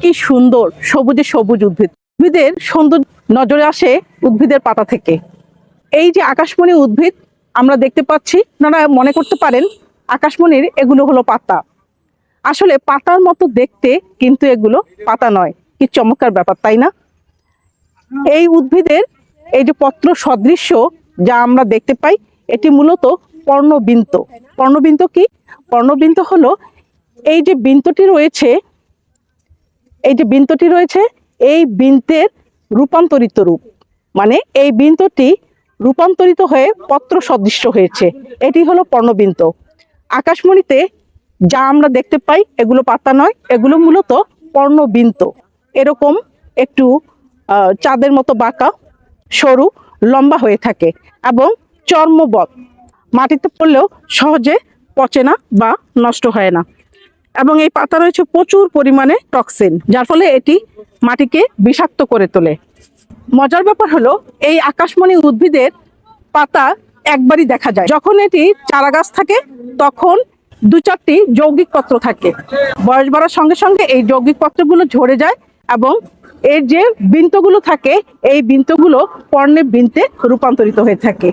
কি সুন্দর সবুজে সবুজ উদ্ভিদ। উদ্ভিদের সৌন্দর্য নজরে আসে উদ্ভিদের পাতা থেকে। এই যে আকাশমণি উদ্ভিদ আমরা দেখতে পাচ্ছি, আপনারা মনে করতে পারেন আকাশমণির এগুলো হলো পাতা। আসলে পাতার মতো দেখতে, কিন্তু এগুলো পাতা নয়। কি চমৎকার ব্যাপার, তাই না? এই উদ্ভিদের এই যে পত্র সদৃশ্য যা আমরা দেখতে পাই, এটি মূলত পর্ণবৃন্ত। পর্ণবৃন্ত কি? পর্ণবৃন্ত হলো এই যে বৃন্তটি রয়েছে, এই বৃন্তের রূপান্তরিত রূপ। মানে এই বৃন্তটি রূপান্তরিত হয়ে পত্র সদৃশ্য হয়েছে, এটি হলো পর্ণবৃন্ত। আকাশমণিতে যা আমরা দেখতে পাই এগুলো পাতা নয়, এগুলো মূলত পর্ণবৃন্ত। এরকম একটু চাঁদের মতো বাঁকা, সরু, লম্বা হয়ে থাকে এবং চর্মবৎ। মাটিতে পড়লেও সহজে পচে না বা নষ্ট হয় না। এবং এই পাতা রয়েছে প্রচুর পরিমাণে টক্সিন, যার ফলে এটি মাটিকে বিষাক্ত করে তোলে। মজার ব্যাপার হলো এই আকাশমণি উদ্ভিদের পাতা একবারই দেখা যায়। যখন এটি চারা গাছ থাকে তখন 2-4টি যৌগিক পত্র থাকে। বয়স বাড়ার সঙ্গে সঙ্গে এই যৌগিক পত্রগুলো ঝরে যায় এবং এর যে বৃন্তগুলো থাকে এই বৃন্তগুলো পর্ণের বৃন্তে রূপান্তরিত হয়ে থাকে।